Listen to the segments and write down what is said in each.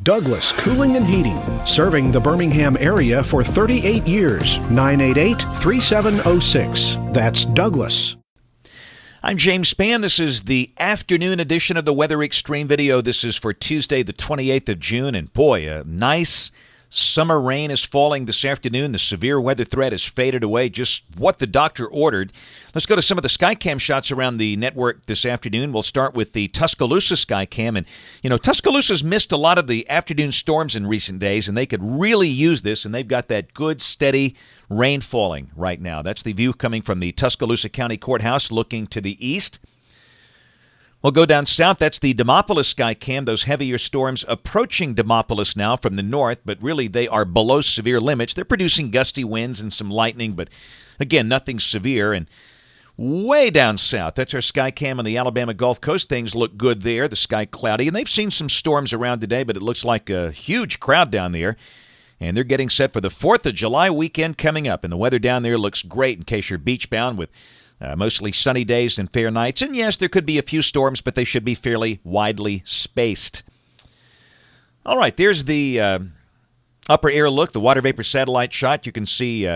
Douglas Cooling and Heating, serving the Birmingham area for 38 years. 988-3706. That's Douglas. I'm James Spann. This is the afternoon edition of the Weather Xtreme video. This is for Tuesday, the 28th of June. And boy, a nice summer rain is falling this afternoon. The severe weather threat has faded away, just what the doctor ordered. Let's go to some of the Skycam shots around the network this afternoon. We'll start with the Tuscaloosa Skycam. And, Tuscaloosa's missed a lot of the afternoon storms in recent days, and they could really use this, and they've got that good, steady rain falling right now. That's the view coming from the Tuscaloosa County Courthouse looking to the east. We'll go down south. That's the Demopolis Skycam. Those heavier storms approaching Demopolis now from the north, but really they are below severe limits. They're producing gusty winds and some lightning, but again, nothing severe. And way down south, that's our Skycam on the Alabama Gulf Coast. Things look good there. The sky cloudy, and they've seen some storms around today, but it looks like a huge crowd down there. And they're getting set for the 4th of July weekend coming up. And the weather down there looks great in case you're beach bound with mostly sunny days and fair nights. And yes, there could be a few storms, but they should be fairly widely spaced. All right, there's the upper air look, the water vapor satellite shot. You can see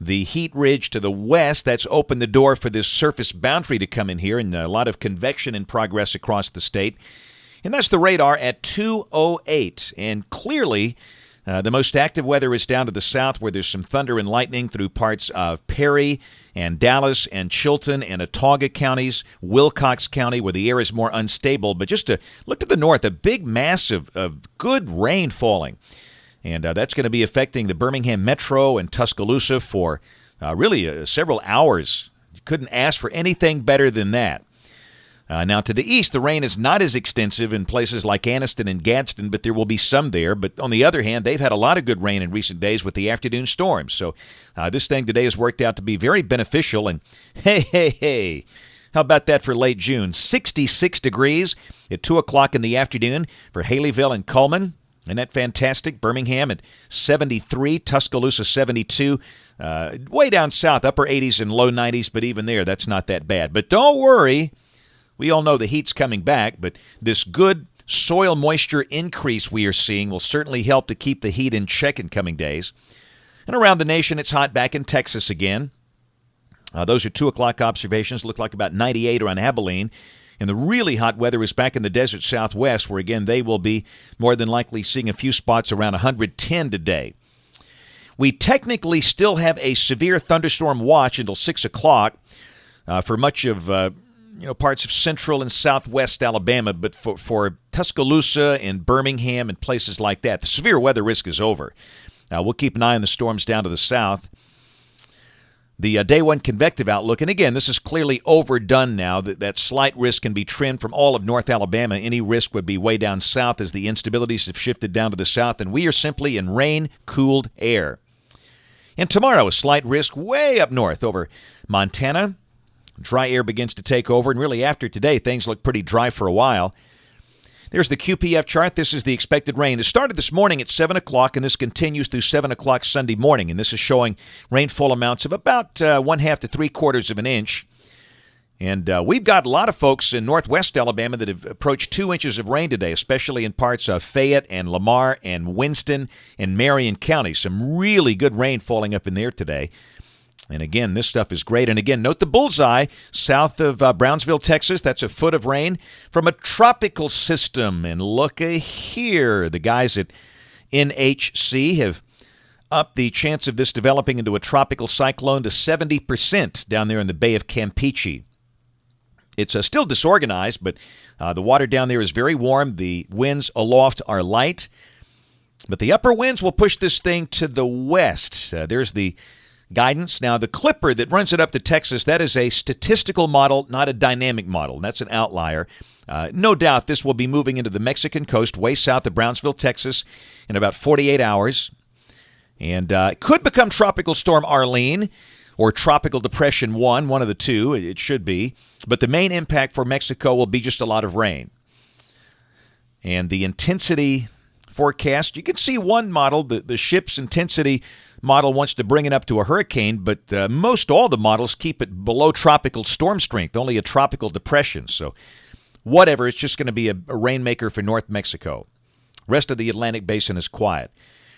the heat ridge to the west. That's opened the door for this surface boundary to come in here, and a lot of convection in progress across the state. And that's the radar at 2:08. And clearly, the most active weather is down to the south, where there's some thunder and lightning through parts of Perry and Dallas and Chilton and Autauga counties, Wilcox County, where the air is more unstable. But just to look to the north, a big mass of good rain falling. And that's going to be affecting the Birmingham Metro and Tuscaloosa for really several hours. You couldn't ask for anything better than that. Now, to the east, the rain is not as extensive in places like Anniston and Gadsden, but there will be some there. But on the other hand, they've had a lot of good rain in recent days with the afternoon storms. So this thing today has worked out to be very beneficial. And hey, how about that for late June? 66 degrees at 2 o'clock in the afternoon for Haleyville and Cullman. Isn't that fantastic? Birmingham at 73, Tuscaloosa 72. Way down south, upper 80s and low 90s, but even there, that's not that bad. But don't worry. We all know the heat's coming back, but this good soil moisture increase we are seeing will certainly help to keep the heat in check in coming days. And around the nation, it's hot back in Texas again. Those are 2 o'clock observations. Look like about 98 around Abilene. And the really hot weather is back in the desert southwest, where, again, they will be more than likely seeing a few spots around 110 today. We technically still have a severe thunderstorm watch until 6 o'clock for much of parts of central and southwest Alabama, but for Tuscaloosa and Birmingham and places like that, the severe weather risk is over. We'll keep an eye on the storms down to the south. The day one convective outlook, and again, this is clearly overdone now. That slight risk can be trimmed from all of North Alabama. Any risk would be way down south as the instabilities have shifted down to the south, and we are simply in rain-cooled air. And tomorrow, a slight risk way up north over Montana. Dry air begins to take over, and really after today, things look pretty dry for a while. There's the QPF chart. This is the expected rain. This started this morning at 7 o'clock, and this continues through 7 o'clock Sunday morning. And this is showing rainfall amounts of about 1/2 to 3/4 of an inch. And we've got a lot of folks in northwest Alabama that have approached 2 inches of rain today, especially in parts of Fayette and Lamar and Winston and Marion County. Some really good rain falling up in there today. And again, this stuff is great. And again, note the bullseye south of Brownsville, Texas. That's a foot of rain from a tropical system. And look here. The guys at NHC have upped the chance of this developing into a tropical cyclone to 70% down there in the Bay of Campeche. It's still disorganized, but the water down there is very warm. The winds aloft are light. But the upper winds will push this thing to the west. There's the guidance. Now, the clipper that runs it up to Texas, that is a statistical model, not a dynamic model. That's an outlier. No doubt this will be moving into the Mexican coast way south of Brownsville, Texas in about 48 hours. And it could become Tropical Storm Arlene or Tropical Depression 1, one of the two. It should be. But the main impact for Mexico will be just a lot of rain. And the intensity forecast, you can see one model, the ship's intensity model wants to bring it up to a hurricane, but most all the models keep it below tropical storm strength, only a tropical depression. So whatever, it's just going to be a rainmaker for North Mexico. Rest of the Atlantic Basin is quiet.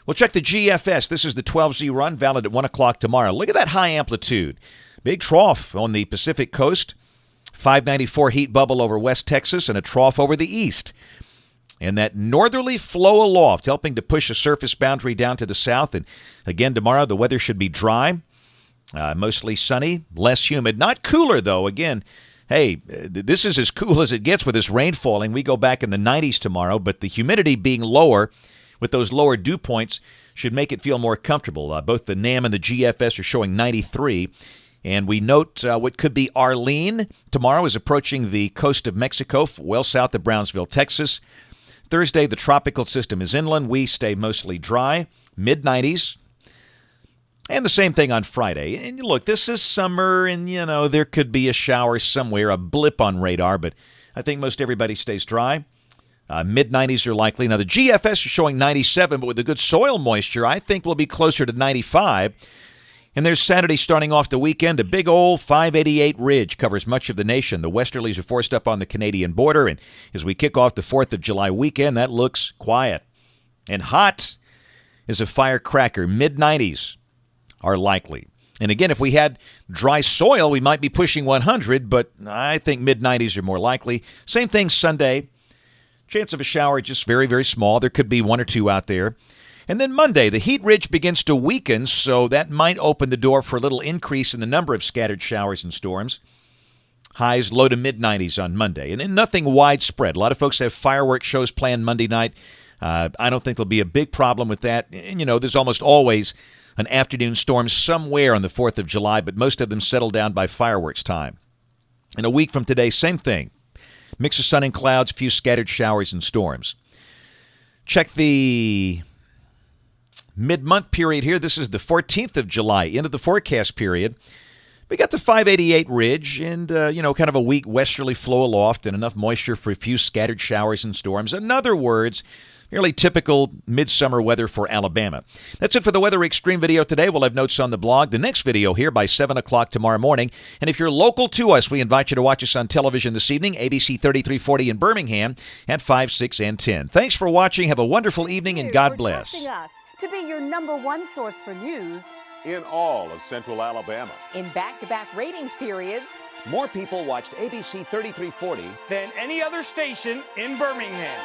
We'll check the GFS. This is the 12Z run, valid at 1 o'clock tomorrow. Look at that high amplitude. Big trough on the Pacific coast. 594 heat bubble over West Texas and a trough over the east. And that northerly flow aloft, helping to push a surface boundary down to the south. And again, tomorrow the weather should be dry, mostly sunny, less humid. Not cooler, though. Again, hey, this is as cool as it gets with this rain falling. We go back in the 90s tomorrow, but the humidity being lower with those lower dew points should make it feel more comfortable. Both the NAM and the GFS are showing 93. And we note what could be Arlene tomorrow is approaching the coast of Mexico, well south of Brownsville, Texas. Thursday, the tropical system is inland. We stay mostly dry, mid-90s. And the same thing on Friday. And look, this is summer, and, there could be a shower somewhere, a blip on radar, but I think most everybody stays dry. Mid-90s are likely. Now, the GFS is showing 97, but with the good soil moisture, I think we'll be closer to 95. And there's Saturday starting off the weekend. A big old 588 ridge covers much of the nation. The westerlies are forced up on the Canadian border. And as we kick off the 4th of July weekend, that looks quiet. And hot is a firecracker. Mid-90s are likely. And again, if we had dry soil, we might be pushing 100, but I think mid-90s are more likely. Same thing Sunday. Chance of a shower just very, very small. There could be one or two out there. And then Monday, the heat ridge begins to weaken, so that might open the door for a little increase in the number of scattered showers and storms. Highs low to mid-90s on Monday, and nothing widespread. A lot of folks have fireworks shows planned Monday night. I don't think there'll be a big problem with that. And, there's almost always an afternoon storm somewhere on the 4th of July, but most of them settle down by fireworks time. And a week from today, same thing. Mix of sun and clouds, few scattered showers and storms. Check the mid-month period here. This is the 14th of July, into the forecast period. We got the 588 ridge and, kind of a weak westerly flow aloft and enough moisture for a few scattered showers and storms. In other words, nearly typical midsummer weather for Alabama. That's it for the Weather Xtreme video today. We'll have notes on the blog. The next video here by 7 o'clock tomorrow morning. And if you're local to us, we invite you to watch us on television this evening, ABC 3340 in Birmingham at 5, 6, and 10. Thanks for watching. Have a wonderful evening, and God bless. Trusting us to be your #1 source for news in all of Central Alabama. in back-to-back ratings periods. More people watched ABC 3340 than any other station in Birmingham.